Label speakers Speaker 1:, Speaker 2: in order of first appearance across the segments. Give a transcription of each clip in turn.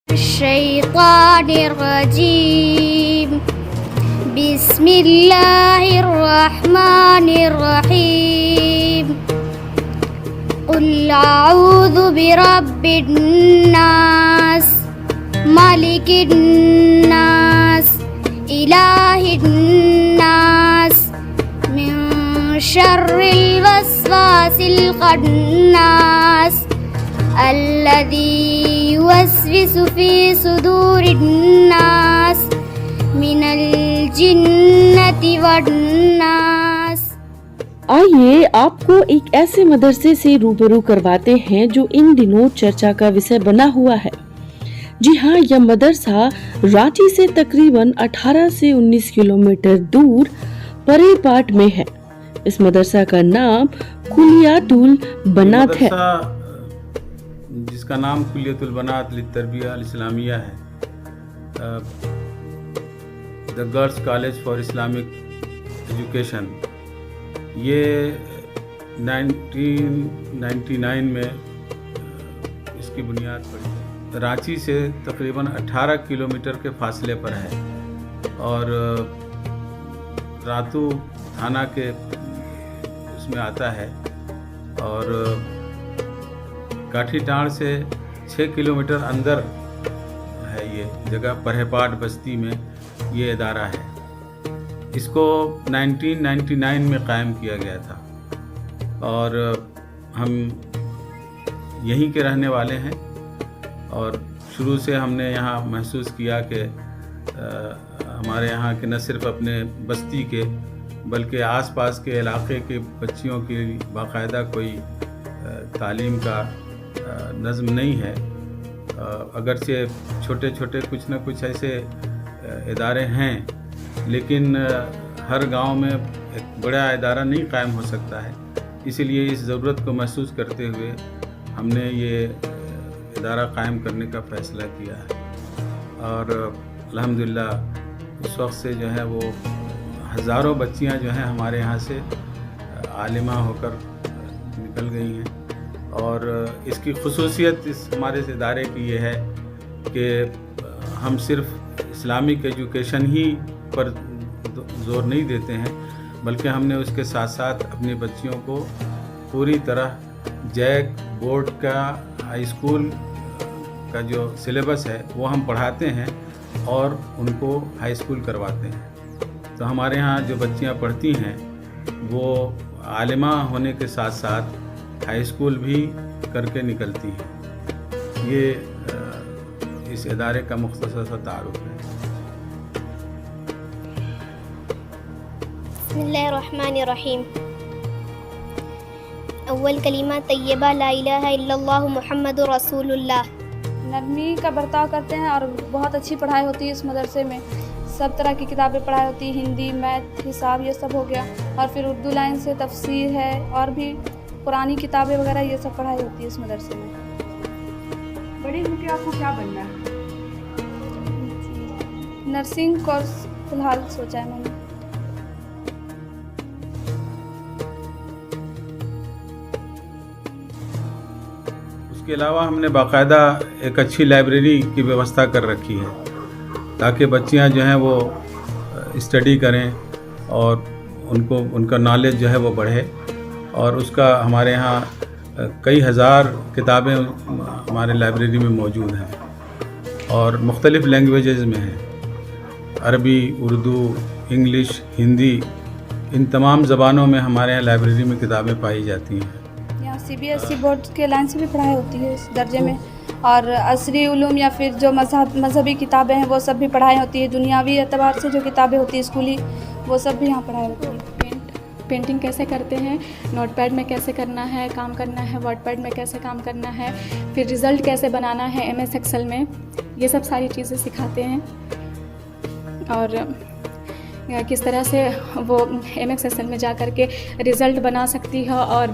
Speaker 1: الشيطان الرجيم بسم الله الرحمن الرحيم قل أعوذ برب الناس ملك الناس إله الناس من شر الوسواس الخناس الذي يوسوس في صدور الناس من الجنة والناس۔
Speaker 2: آئیے آپ کو ایک ایسے مدرسے سے روبرو کرواتے ہیں جو ان دنوں چرچا کا وشے بنا ہوا ہے۔ جی ہاں، یہ مدرسہ رانچی سے تقریباً 18 سے 19 کلومیٹر دور پرے پاٹ میں ہے۔ اس مدرسہ کا نام کلیات البنات ہے،
Speaker 3: جس کا نام کلیۃ البنات للتربیہ الاسلامیہ ہے، the girls college for Islamic education. یہ 1999 میں اس کی بنیاد پڑی۔ رانچی سے تقریباً 18 کلومیٹر کے فاصلے پر ہے اور راتو تھانہ کے اس میں آتا ہے، اور کاٹھی ٹانڑ سے 6 کلومیٹر اندر ہے یہ جگہ، پرہپاٹ بستی میں یہ ادارہ ہے۔ اس کو 1999 میں قائم کیا گیا تھا اور ہم یہیں کے رہنے والے ہیں، اور شروع سے ہم نے یہاں محسوس کیا کہ ہمارے یہاں کے نہ صرف اپنے بستی کے بلکہ آس پاس کے علاقے کے بچیوں کی باقاعدہ کوئی تعلیم کا نظم نہیں ہے۔ اگرچہ چھوٹے چھوٹے کچھ نہ کچھ ایسے ادارے ہیں، لیکن ہر گاؤں میں ایک بڑا ادارہ نہیں قائم ہو سکتا ہے۔ اسی لیے اس ضرورت کو محسوس کرتے ہوئے ہم نے یہ ادارہ قائم کرنے کا فیصلہ کیا ہے، اور الحمدللہ اس وقت سے جو ہے وہ ہزاروں بچیاں جو ہیں ہمارے یہاں سے عالمہ ہو کر نکل گئی ہیں۔ اور اس کی خصوصیت اس ہمارے اس ادارے کی یہ ہے کہ ہم صرف اسلامک ایجوکیشن ہی پر زور نہیں دیتے ہیں، بلکہ ہم نے اس کے ساتھ ساتھ اپنی بچیوں کو پوری طرح جیک بورڈ کا ہائی اسکول کا جو سلیبس ہے وہ ہم پڑھاتے ہیں اور ان کو ہائی اسکول کرواتے ہیں۔ تو ہمارے ہاں جو بچیاں پڑھتی ہیں وہ عالمہ ہونے کے ساتھ ساتھ ہائی اسکول بھی کر کے نکلتی ہیں۔ یہ اس ادارے کا مختصر سا تعارف ہے۔
Speaker 1: بسم اللہ الرحمن الرحیم۔ اول کلمہ طیبہ لا الہ الا اللہ محمد رسول اللہ۔
Speaker 4: نرمی کا برتاؤ کرتے ہیں اور بہت اچھی پڑھائی ہوتی ہے اس مدرسے میں۔ سب طرح کی کتابیں پڑھائی ہوتی ہیں، ہندی، میتھ، حساب، یہ سب ہو گیا، اور پھر اردو لائن سے تفسیر ہے اور بھی پرانی کتابیں وغیرہ یہ سب پڑھائی ہوتی ہے اس مدرسے میں۔
Speaker 5: بڑی ہو کے آپ کو کیا بننا ہے؟
Speaker 4: نرسنگ کورس فی الحال سوچا ہے میں نے۔
Speaker 3: اس کے علاوہ ہم نے باقاعدہ ایک اچھی لائبریری کی ویوستھا کر رکھی ہے تاکہ بچیاں جو ہیں وہ اسٹڈی کریں اور ان کا نالج جو ہے وہ بڑھے، اور اس کا ہمارے ہاں کئی ہزار کتابیں ہمارے لائبریری میں موجود ہیں اور مختلف لینگویجز میں ہیں، عربی، اردو، انگلش، ہندی، ان تمام زبانوں میں ہمارے یہاں لائبریری میں کتابیں پائی جاتی ہیں۔
Speaker 4: یہاں CBSE بورڈ کے لائن سے بھی پڑھائی ہوتی ہے اس درجے میں، اور عصری علوم یا پھر جو مذہبی کتابیں ہیں وہ سب بھی پڑھائی ہوتی ہے۔ دنیاوی اعتبار سے جو کتابیں ہوتی ہیں اسکولی، وہ سب بھی یہاں پڑھائی ہوتی ہے۔
Speaker 6: پینٹنگ کیسے کرتے ہیں، نوٹ پیڈ میں کیسے کرنا ہے، کام کرنا ہے، ورڈ پیڈ میں کیسے کام کرنا ہے، پھر رزلٹ کیسے بنانا ہے MS ایکسل میں، یہ سب ساری چیزیں سکھاتے ہیں، اور کس طرح سے وہ MS ایکسل میں جا کر کے رزلٹ بنا سکتی ہے اور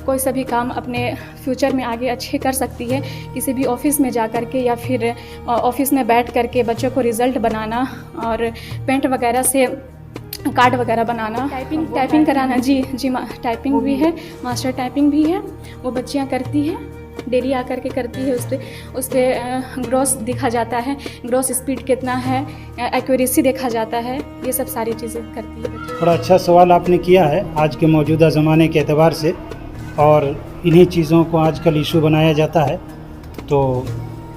Speaker 6: کوئی سا بھی کام اپنے فیوچر میں آگے اچھے کر سکتی ہے، کسی بھی آفس میں جا کر کے یا پھر آفس میں بیٹھ کر کے بچوں کو رزلٹ بنانا اور پینٹ وغیرہ سے کارڈ وغیرہ بنانا، ٹائپنگ کرانا۔ جی ٹائپنگ بھی ہے، ماسٹر ٹائپنگ بھی ہے، وہ بچیاں کرتی ہیں۔ डेली आकर के करती है, उस पर ग्रॉस दिखा जाता है, ग्रॉस स्पीड कितना है, एक्यूरेसी देखा जाता है, ये सब सारी चीज़ें करती है।
Speaker 7: बड़ा अच्छा सवाल आपने किया है आज के मौजूदा ज़माने के एतबार से, और इन्हीं चीज़ों को आजकल इशू बनाया जाता है। तो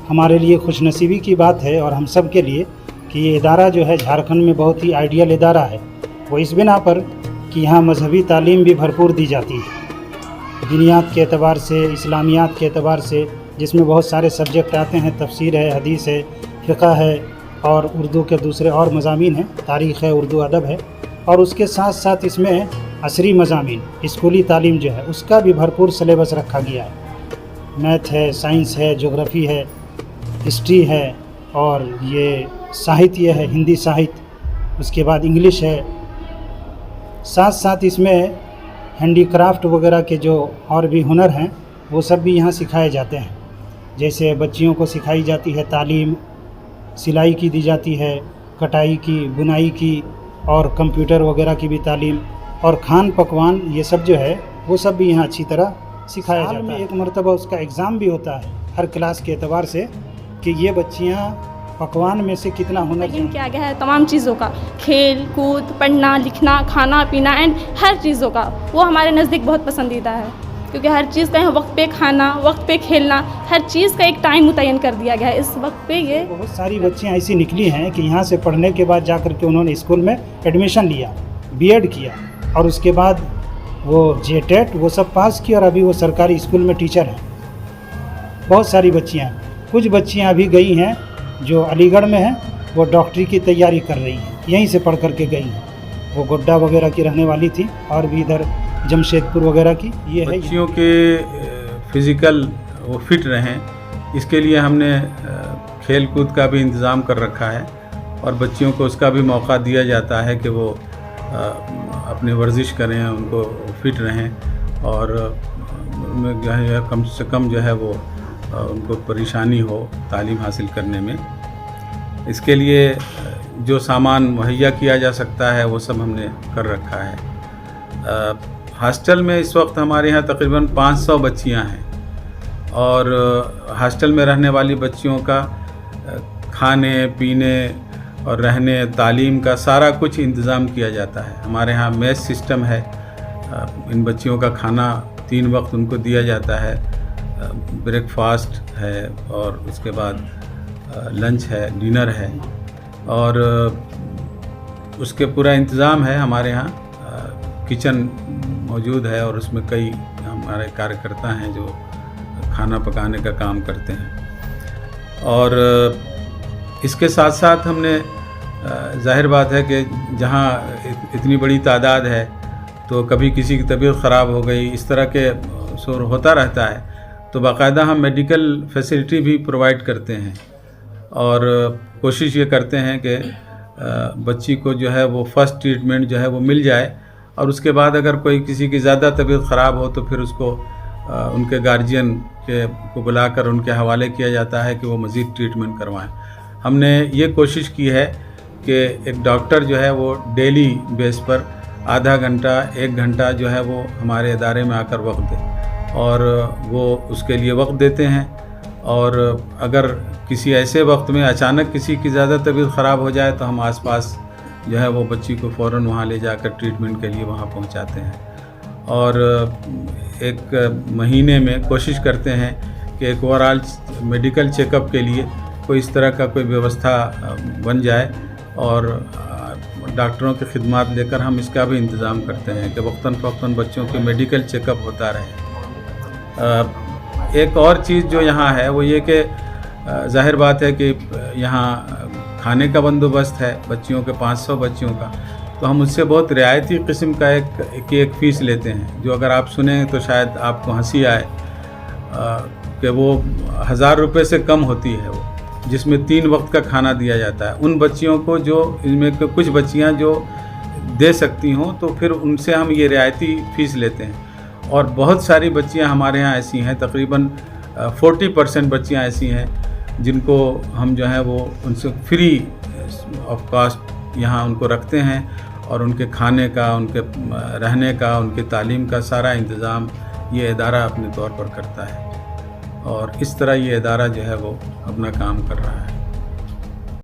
Speaker 7: हमारे लिए खुशनसीबी की बात है और हम सब के लिए कि ये इदारा जो है झारखंड में बहुत ही आइडियल इदारा है। वो इस बिना पर कि यहाँ मजहबी तालीम भी भरपूर दी जाती है, दीनियात के एतबार से, इस्लामियात के एतबार से, जिसमें बहुत सारे सब्जेक्ट आते हैं, तफसीर है, हदीस है, फ़िक़्ह है और उर्दू के दूसरे और मज़ामीन हैं, तारीख़ है, उर्दू अदब है, और उसके साथ साथ इसमें असरी मज़ामीन, स्कूली तालीम जो है उसका भी भरपूर सिलेबस रखा गया है। मैथ है, साइंस है, जोग्राफ़ी है, हिस्ट्री है, और ये साहित्य है, हिंदी साहित्य, उसके बाद इंग्लिश है। साथ साथ इसमें हैंडीक्राफ्ट वगैरह के जो और भी हुनर हैं वो सब भी यहाँ सिखाए जाते हैं। जैसे बच्चियों को सिखाई जाती है तालीम, सिलाई की दी जाती है, कटाई की, बुनाई की, और कंप्यूटर वगैरह की भी तालीम, और खान पकवान, ये सब जो है वो सब भी यहाँ अच्छी तरह सिखाया जाता है। एक मरतबा उसका एग्ज़ाम भी होता है हर क्लास के एतबार से कि ये बच्चियाँ पकवान में से कितना हुनर
Speaker 8: किया गया है, तमाम चीज़ों का, खेल कूद, पढ़ना लिखना, खाना पीना एंड हर चीज़ों का, वो हमारे नज़दीक बहुत पसंदीदा है, क्योंकि हर चीज़ का यहाँ वक्त पे खाना, वक्त पे खेलना, हर चीज़ का एक टाइम मुतय्यन कर दिया गया है। इस वक्त पे ये
Speaker 7: बहुत सारी बच्चियाँ ऐसी निकली हैं कि यहाँ से पढ़ने के बाद जा कर के उन्होंने स्कूल में एडमिशन लिया, बीएड किया, और उसके बाद वो जेटेट वो सब पास किया, और अभी वो सरकारी स्कूल में टीचर हैं। बहुत सारी बच्चियाँ, कुछ बच्चियाँ अभी गई हैं जो अलीगढ़ में हैं, वो डॉक्टरी की तैयारी कर रही हैं, यहीं से पढ़ कर के गई हैं। वो गोड्डा वगैरह की रहने वाली थी, और भी इधर जमशेदपुर वगैरह की। ये है
Speaker 3: बच्चियों के फिज़िकल वो फिट रहें, इसके लिए हमने खेल कूद का भी इंतज़ाम कर रखा है, और बच्चियों को उसका भी मौका दिया जाता है कि वो अपनी वर्जिश करें, उनको फिट रहें, और उनमें जो है कम से कम जो है वो उनको परेशानी हो तालीम हासिल करने में। इसके लिए जो सामान मुहैया किया जा सकता है वो सब हमने कर रखा है। हॉस्टल में इस वक्त हमारे यहाँ तकरीबन 500 बच्चियाँ हैं, और हॉस्टल में रहने वाली बच्चियों का खाने पीने और रहने, तालीम का सारा कुछ इंतज़ाम किया जाता है। हमारे यहाँ मेस सिस्टम है, इन बच्चियों का खाना 3 वक्त उनको दिया जाता है, ब्रेकफास्ट है, और उसके बाद लंच है, डिनर है, और उसके पूरा इंतज़ाम है। हमारे यहाँ किचन मौजूद है, और उसमें कई हमारे कार्यकर्ता हैं जो खाना पकाने का काम करते हैं। और इसके साथ साथ हमने ज़ाहिर बात है कि जहाँ इतनी बड़ी तादाद है तो कभी किसी की तबीयत ख़राब हो गई, इस तरह के शोर होता रहता है, तो बाकायदा हम मेडिकल फैसिलिटी भी प्रोवाइड करते हैं, और कोशिश ये करते हैं कि बच्ची को जो है वो फ़र्स्ट ट्रीटमेंट जो है वो मिल जाए, और उसके बाद अगर कोई किसी की ज़्यादा तबीयत ख़राब हो तो फिर उसको उनके गार्जियन को बुलाकर उनके हवाले किया जाता है कि वो मज़ीद ट्रीटमेंट करवाएं। हमने ये कोशिश की है कि एक डॉक्टर जो है वो डेली बेस पर आधा घंटा 1 घंटा जो है वो हमारे इदारे में आकर वक्त दे, और वो उसके लिए वक्त देते हैं। और अगर किसी ऐसे वक्त में अचानक किसी की ज़्यादा तबीयत ख़राब हो जाए तो हम आसपास जो है वो बच्ची को फ़ौरन वहाँ ले जाकर ट्रीटमेंट के लिए वहाँ पहुँचाते हैं। और एक महीने में कोशिश करते हैं कि एक ओवरऑल मेडिकल चेकअप के लिए कोई इस तरह का कोई व्यवस्था बन जाए, और डॉक्टरों की खिदमत लेकर हम इसका भी इंतज़ाम करते हैं कि वक्तन फ़वक्तन बच्चों के मेडिकल चेकअप होता रहे। एक और चीज़ जो यहाँ है वो ये कि ज़ाहिर बात है कि यहाँ खाने का बंदोबस्त है बच्चियों के 500 बच्चियों का, तो हम उससे बहुत रियायती किस्म का एक फ़ीस लेते हैं, जो अगर आप सुने तो शायद आपको हंसी आए कि वो 1000 रुपये से कम होती है वो, जिसमें 3 वक्त का खाना दिया जाता है उन बच्चियों को जो इनमें कुछ बच्चियां जो दे सकती हों, तो फिर उनसे हम ये रियायती फ़ीस लेते हैं। और बहुत सारी बच्चियां हमारे यहाँ ऐसी हैं, तकरीबन 40% बच्चियां ऐसी हैं जिनको हम जो है वो उनसे फ्री ऑफ कॉस्ट यहाँ उनको रखते हैं, और उनके खाने का, उनके रहने का, उनकी तालीम का सारा इंतज़ाम ये इदारा अपने तौर पर करता है। اور اس طرح یہ ادارہ جو ہے وہ اپنا کام کر رہا ہے.